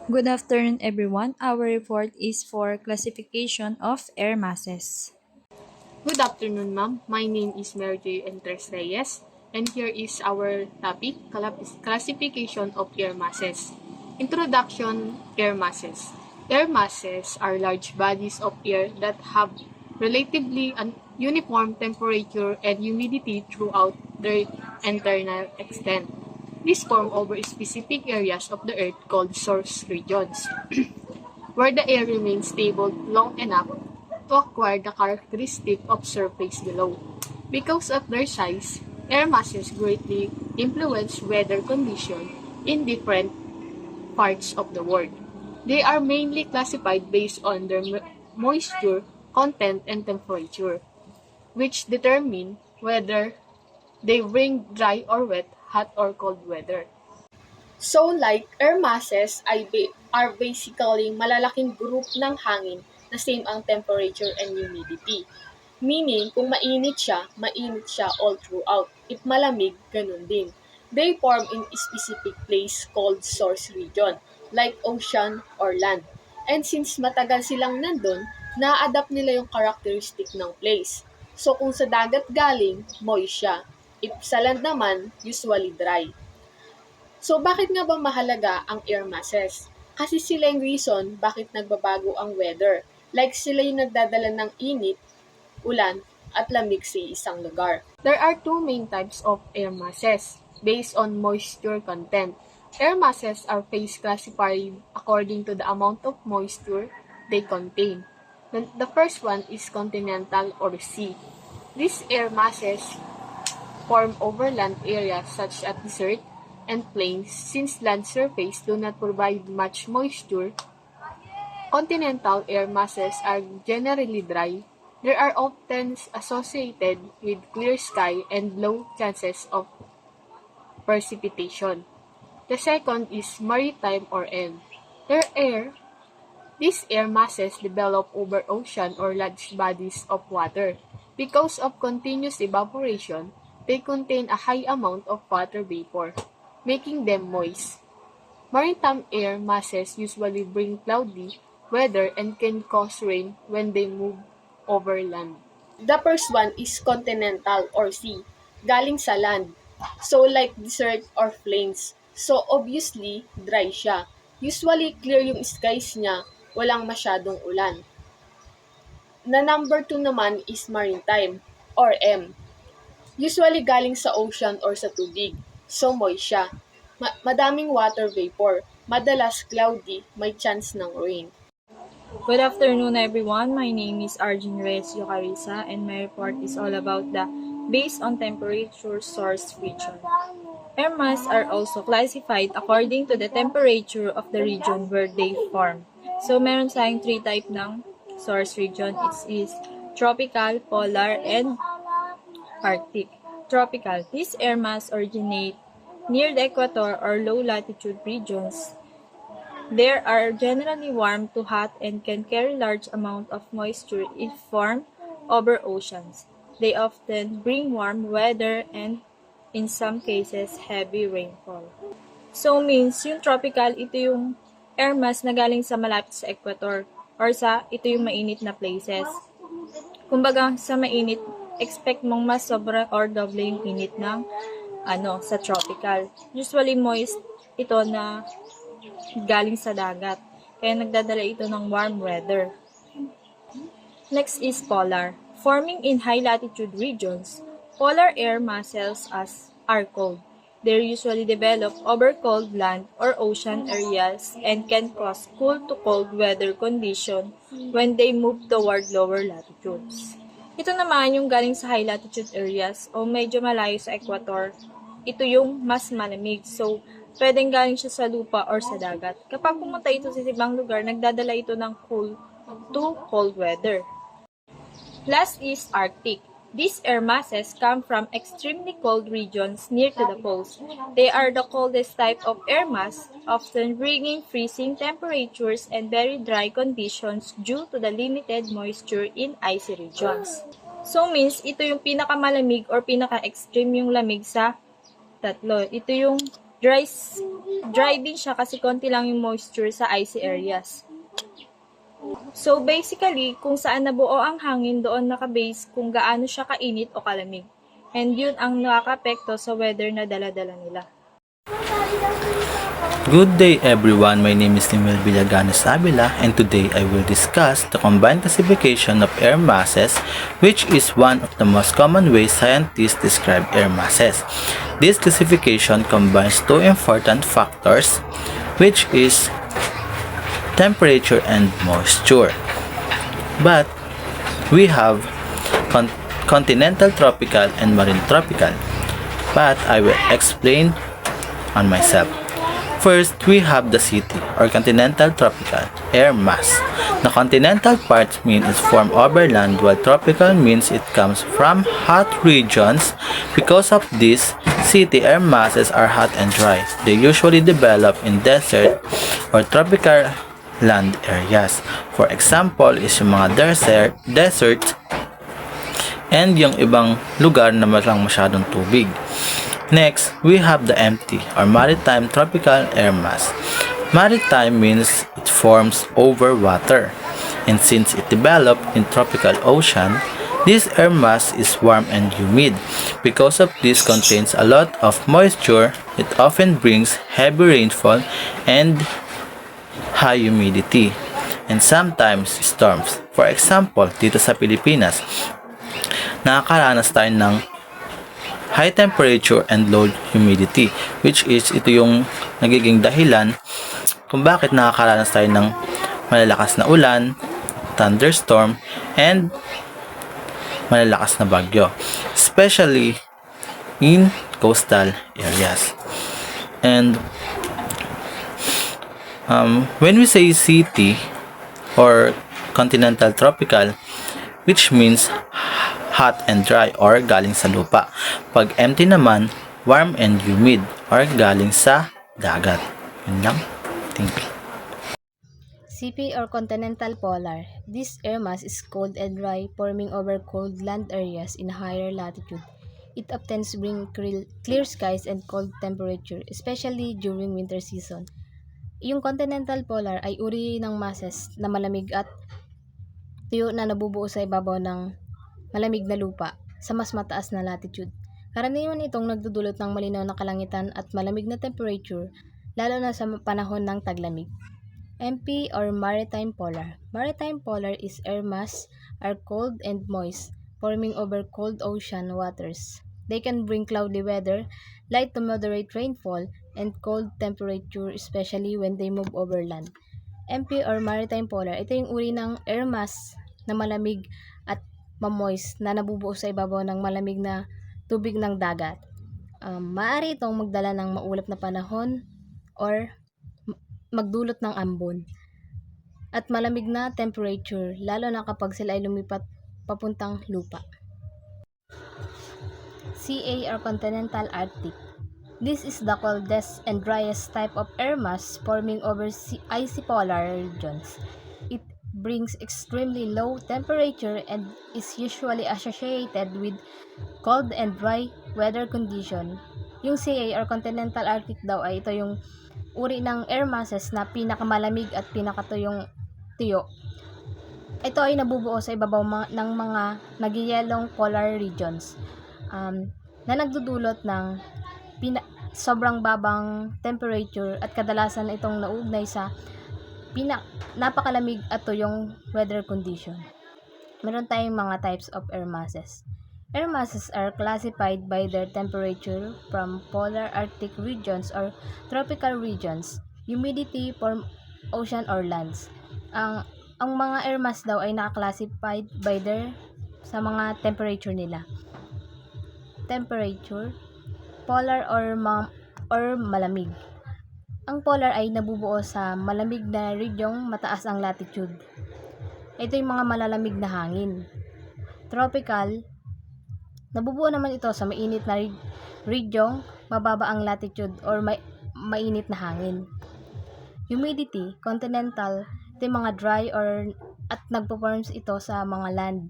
Good afternoon, everyone. Our report is for classification of air masses. Good afternoon, ma'am. My name is Mary J. Entres Reyes, and here is our topic, classification of air masses. Introduction, air masses. Air masses are large bodies of air that have relatively an uniform temperature and humidity throughout their internal extent. These form over specific areas of the Earth called source regions, where the air remains stable long enough to acquire the characteristic of surface below. Because of their size, air masses greatly influence weather conditions in different parts of the world. They are mainly classified based on their moisture content and temperature, which determine whether they bring dry or wet, hot or cold weather. So like air masses are basically malalaking group ng hangin na same ang temperature and humidity. Meaning, kung mainit siya all throughout. If malamig, ganun din. They form in a specific place called source region, like ocean or land. And since matagal silang nandun, na-adapt nila yung characteristic ng place. So kung sa dagat galing, moist siya. If sa land naman, usually dry. So bakit nga ba mahalaga ang air masses? Kasi sila yung reason bakit nagbabago ang weather. Like sila yung nagdadala ng init, ulan, at lamig sa isang lugar. There are two main types of air masses based on moisture content. Air masses are phase classified according to the amount of moisture they contain. The first one is continental or sea. These air masses form over land areas such as desert and plains. Since land surface do not provide much moisture, continental air masses are generally dry. They are often associated with clear sky and low chances of precipitation. The second is maritime or M. These air masses develop over ocean or large bodies of water. Because of continuous evaporation, they contain a high amount of water vapor, making them moist. Maritime air masses usually bring cloudy weather and can cause rain when they move over land. The first one is continental or sea, galing sa land. So like desert or plains. So obviously, dry siya. Usually clear yung skies niya, walang masyadong ulan. Na number 2 naman is maritime or M. Usually galing sa ocean or sa tubig. So moist siya. Madaming water vapor. Madalas cloudy, may chance ng rain. Good afternoon, everyone. My name is Arjun Reyes Yocarisa, and my report is all about the based on temperature source region. Air masses are also classified according to the temperature of the region where they form. So, meron tayong three type ng source region. It is tropical, polar, and Arctic. Tropical. These air masses originate near the equator or low latitude regions. They are generally warm to hot and can carry large amount of moisture if formed over oceans. They often bring warm weather and, in some cases, heavy rainfall. So means, yung tropical, ito yung air mass na galing sa malapit sa equator or ito yung mainit na places. Kumbaga, sa mainit, expect mong mas sobra or doble yung init ng sa tropical. Usually moist ito na galing sa dagat. Kaya nagdadala ito ng warm weather. Next is polar. Forming in high latitude regions, polar air masses are cold. They usually develop over cold land or ocean areas and can cause cool to cold weather condition when they move toward lower latitudes. Ito naman yung galing sa high latitude areas o medyo malayo sa equator. Ito yung mas malamig. So, pwedeng galing siya sa lupa or sa dagat. Kapag pumunta ito sa ibang lugar, nagdadala ito ng cool to cold weather. Last is Arctic. These air masses come from extremely cold regions near to the poles. They are the coldest type of air mass, often bringing freezing temperatures and very dry conditions due to the limited moisture in icy regions. So means, ito yung pinakamalamig or pinaka-extreme yung lamig sa tatlo. Ito yung Dry, dry din siya kasi konti lang yung moisture sa icy areas. So basically, kung saan nabuo ang hangin, doon nakabase kung gaano siya kainit o kalamig. And yun ang nakakapekto sa weather na dala-dala nila. Good day everyone, my name is Nimel Villaganes Avila and today I will discuss the combined classification of air masses, which is one of the most common ways scientists describe air masses. This classification combines two important factors, which is temperature and moisture. But we have continental tropical and marine tropical, but I will explain on myself. First, we have the city or continental tropical air mass. The continental part means it's formed over land while tropical means it comes from hot regions. Because of this, city air masses are hot and dry. They usually develop in desert or tropical land areas. For example, is yung mga desert and yung ibang lugar na walang masyadong tubig. Next, we have the empty or maritime tropical air mass. Maritime means it forms over water, and since it developed in tropical ocean, this air mass is warm and humid. Because of this contains a lot of moisture, it often brings heavy rainfall and high humidity, and sometimes storms. For example, dito sa Pilipinas, nakakaranas tayo ng high temperature and low humidity, which is ito yung nagiging dahilan kung bakit nakakaranas tayo ng malalakas na ulan, thunderstorm, and malalakas na bagyo, especially in coastal areas. And when we say city or continental tropical, which means hot and dry or galing sa lupa. Pag empty naman, warm and humid or galing sa dagat. Yun lang. Thank you. CP or continental polar. This air mass is cold and dry, forming over cold land areas in higher latitude. It often brings clear skies and cold temperature, especially during winter season. Yung continental polar ay uri ng masses na malamig at tuyo na nabubuo sa ibabaw ng malamig na lupa sa mas mataas na latitude. Karaniwan itong nagdudulot ng malinaw na kalangitan at malamig na temperature, lalo na sa panahon ng taglamig. MP or maritime polar. Maritime polar is air mass are cold and moist, forming over cold ocean waters. They can bring cloudy weather, light to moderate rainfall, and cold temperature, especially when they move over land. MP or maritime polar, ito yung uri ng air mass na malamig at mamoist na nabubuo sa ibabaw ng malamig na tubig ng dagat. Maaari itong magdala ng maulap na panahon or magdulot ng ambon at malamig na temperature, lalo na kapag sila ay lumipat papuntang lupa. CA or continental Arctic. This is the coldest and driest type of air mass forming over icy polar regions. It brings extremely low temperature and is usually associated with cold and dry weather condition. Yung CA or continental Arctic daw ay ito yung uri ng air masses na pinakamalamig at pinakatuyong tuyo. Ito ay nabubuo sa ibabaw ng mga nagyayelong polar regions na nagdudulot ng sobrang babang temperature at kadalasan itong nauugnay sa napakalamig at tuyong weather condition. Meron tayong mga types of air masses. Air masses are classified by their temperature from polar Arctic regions or tropical regions, humidity from ocean or lands. Ang mga air mass daw ay naka-classified by their sa mga temperature nila. Temperature, polar or malamig. Ang polar ay nabubuo sa malamig na region mataas ang latitude. Ito yung mga malalamig na hangin. Tropical, nabubuo naman ito sa mainit na region, mababa ang latitude or mainit na hangin. Humidity, continental, ito yung mga dry at nagpo-forms ito sa mga land.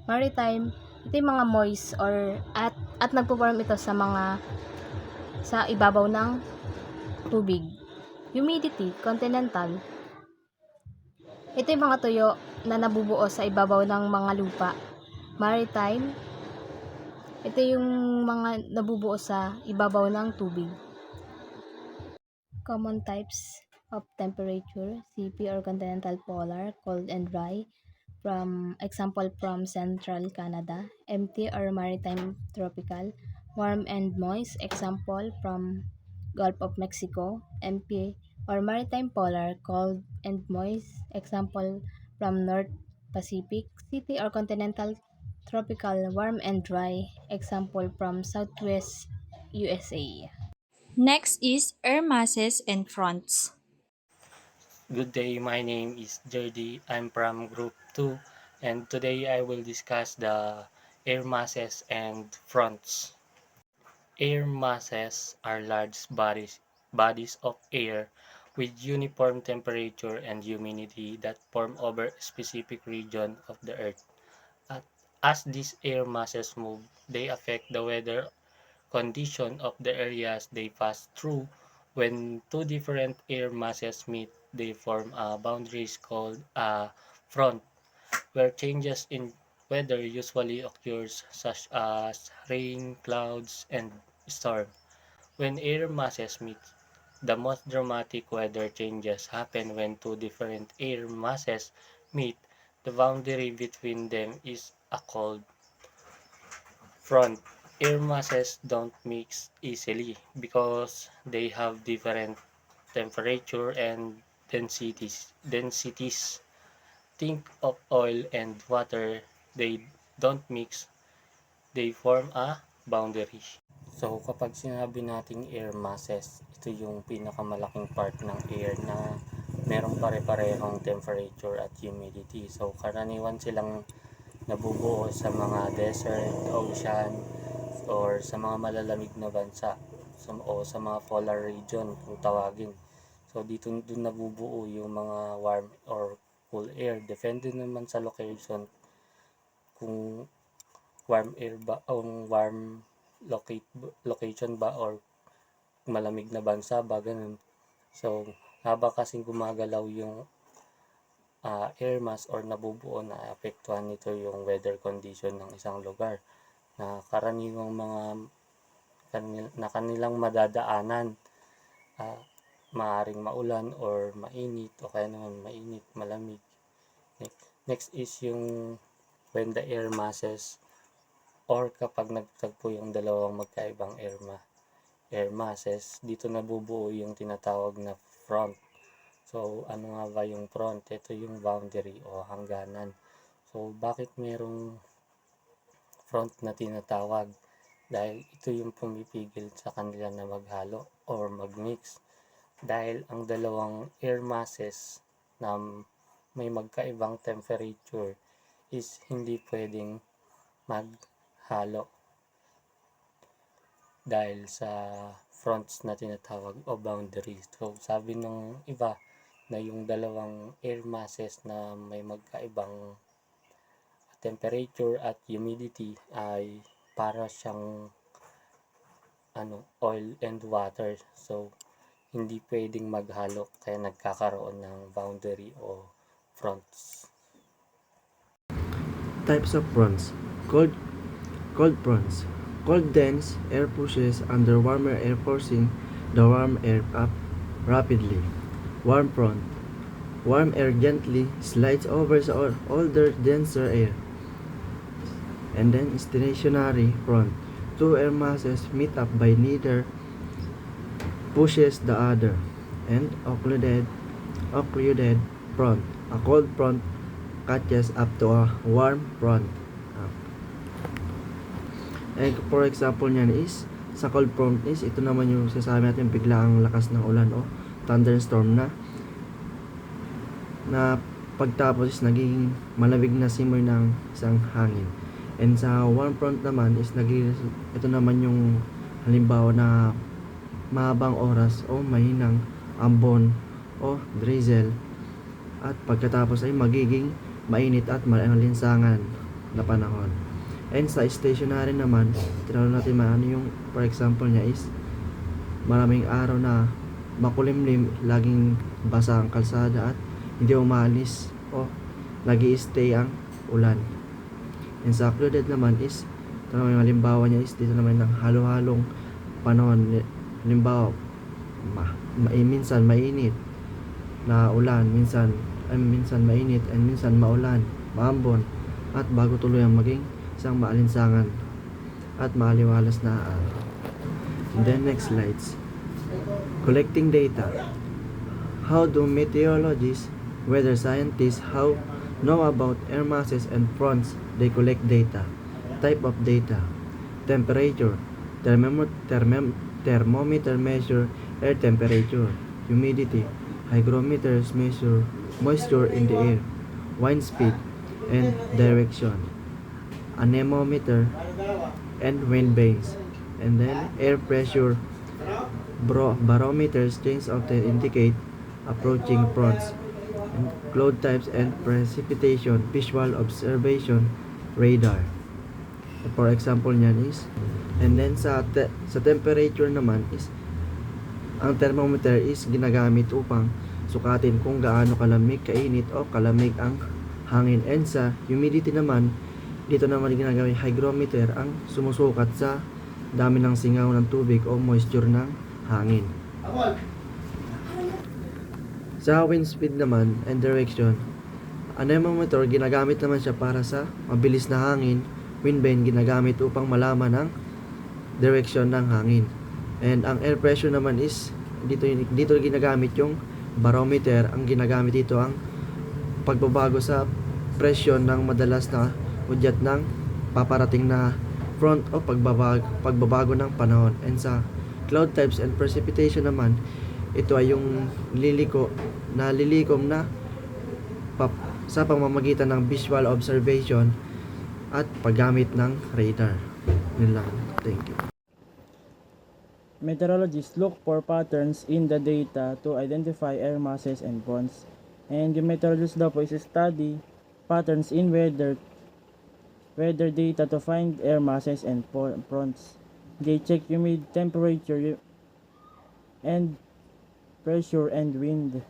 Maritime, ito yung mga moist at nagpo-form ito sa mga sa ibabaw ng tubig. Humidity, continental. Ito yung mga tuyo na nabubuo sa ibabaw ng mga lupa. Maritime, ito yung mga nabubuo sa ibabaw ng tubig. Common types of temperature, CP or continental polar, cold and dry. From central Canada, empty or maritime tropical, warm and moist, example from Gulf of Mexico, empty or maritime polar, cold and moist, example from North Pacific, city or continental tropical, warm and dry, example from Southwest USA. Next is air masses and fronts. Good day, my name is Jerdy. I'm from Group 2 and today I will discuss the air masses and fronts. Air masses are large bodies of air with uniform temperature and humidity that form over a specific region of the earth. At, as these air masses move, they affect the weather condition of the areas they pass through. When two different air masses meet, they form a boundary called a front, where changes in weather usually occurs such as rain, clouds, and storm. When air masses meet, the most dramatic weather changes happen when two different air masses meet. The boundary between them is a cold front. Air masses don't mix easily because they have different temperature and densities. Think of oil and water. They don't mix, they form a boundary. So kapag sinabi nating air masses, ito yung pinakamalaking part ng air na merong pare-parehong temperature at humidity. So karaniwan silang nabubuo sa mga desert, ocean, or sa mga malalamig na bansa o sa mga polar region kung tawagin. So dito dun nabubuo yung mga warm or cool air. Depende naman sa location kung warm air ba o warm location ba or malamig na bansa ba ganun. So haba kasing gumagalaw yung air mass or nabubuo na apektuhan nito yung weather condition ng isang lugar na karaniwang mga kanilang madadaanan, maaring maulan or mainit o kaya naman mainit, malamig. Next is yung when the air masses or kapag nagtagpo yung dalawang magkaibang air masses, dito nabubuo yung tinatawag na front. So, ano nga ba yung front? Ito yung boundary o hangganan. So, bakit merong front na tinatawag? Dahil ito yung pumipigil sa kanila na maghalo or magmix. Dahil ang dalawang air masses na may magkaibang temperature is hindi pwedeng maghalo dahil sa fronts na tinatawag o boundaries. So, sabi ng iba na yung dalawang air masses na may magkaibang temperature at humidity ay para siyang oil and water. So, hindi pwedeng maghalo kaya nagkakaroon ng boundary o fronts. Types of fronts. Cold fronts. Cold dense air pushes under warmer air forcing the warm air up rapidly. Warm front. Warm air gently slides over the older denser air. And then stationary front. Two air masses meet up by neither pushes the other. And occluded front. A cold front catches up to a warm front. And for example niyan is sa cold front is ito naman yung sasabi natin biglaang lakas ng ulan o thunderstorm na pagtapos is nagiging malamig na simoy ng isang hangin. And sa warm front naman is ito naman yung halimbawa na mahabang oras o mahinang ambon o drizzle at pagkatapos ay magiging mainit at malinsangan na panahon. And sa stationary naman, tinanong natin yung for example niya is maraming araw na makulimlim, laging basa ang kalsada at hindi umalis o nag-i-stay ang ulan. And sa clouded naman is, ito naman yung halimbawa niya is dito naman ng halo-halong panahon. Halimbawa, minsan mainit na ulan, minsan mainit, and minsan maulan, maambon, at bago tuluyang maging isang maalinsangan at maaliwalas na araw. And then next slides. Collecting data. How do meteorologists, weather scientists, know about air masses and fronts? They collect data. Type of data. Temperature. Thermometer measure air temperature. Humidity. Hygrometers measure moisture in the air. Wind speed and direction. Anemometer and wind vanes. And then air pressure. Barometers change often indicate approaching fronts. And cloud types and precipitation. Visual observation. Radar. For example niyan is, and then sa temperature naman is, ang thermometer is ginagamit upang sukatin kung gaano kalamig, kainit o kalamig ang hangin. And sa humidity naman, dito naman ginagamit hygrometer, ang sumusukat sa dami ng singaw ng tubig o moisture ng hangin. Sa wind speed naman and direction, anemometer ginagamit naman siya para sa mabilis na hangin. Wind vane ginagamit upang malaman ang direction ng hangin. And ang air pressure naman is dito ginagamit yung barometer. Ang ginagamit dito ang pagbabago sa presyon ng madalas na udyat ng paparating na front o pagbabago ng panahon. And sa cloud types and precipitation naman, ito ay yung lilikom na sa pamamagitan ng visual observation at paggamit ng radar. Yun lang. Thank you. Meteorologists look for patterns in the data to identify air masses and fronts. And yung meteorologist daw po is study patterns in weather data to find air masses and fronts. They check humidity, temperature, and pressure and wind.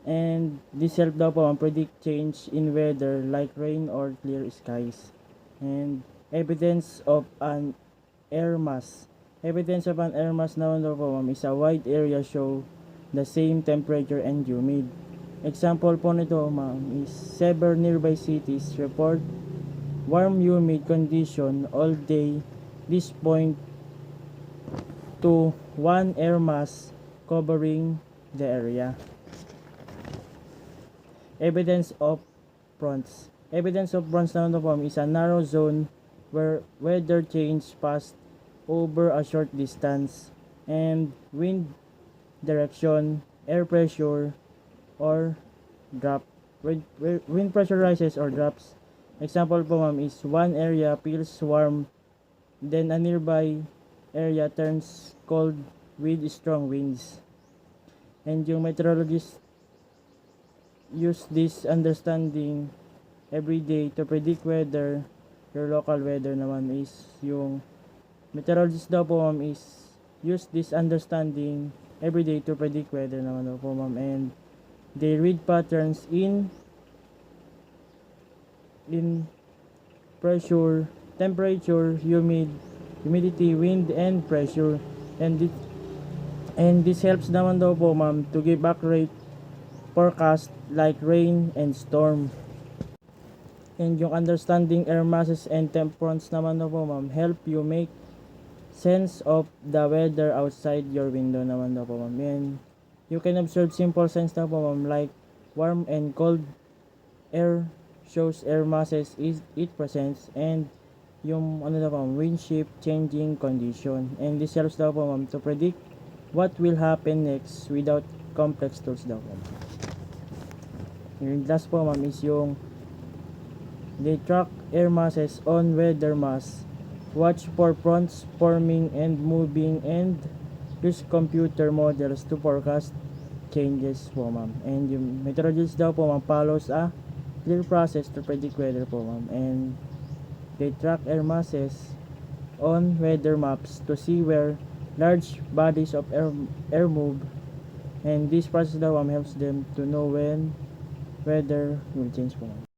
And this help daw po predict change in weather like rain or clear skies. And evidence of an air mass. Evidence of an air mass naman daw po is a wide area show the same temperature and humid. Example po nito is several nearby cities report warm humid condition all day. This point to one air mass covering the area. Evidence of fronts. Evidence of fronts naman po is a narrow zone where weather change fast over a short distance, and wind direction, air pressure or drop. Wind pressure rises or drops. Example po is one area feels warm, then a nearby area turns cold with strong winds. And yung meteorologist use this understanding every day to predict weather. Your local weather naman is yung meteorologist daw po is use this understanding every day to predict weather naman daw po and they read patterns in pressure, temperature, humidity, wind and pressure, and this helps naman daw po to give accurate forecast like rain and storm. And yung understanding air masses and temperatures naman po help you make sense of the weather outside your window naman po and you can observe simple signs na po like warm and cold air shows air masses is it presents, and yung wind shift changing condition, and this helps daw po to predict what will happen next without complex tools daw po. Yung last po is yung they track air masses on weather mass, watch for fronts forming and moving, and use computer models to forecast changes po and yung meteorologist daw po follows a clear process to predict weather po and they track air masses on weather maps to see where large bodies of air move, and this process daw helps them to know when weather will change po.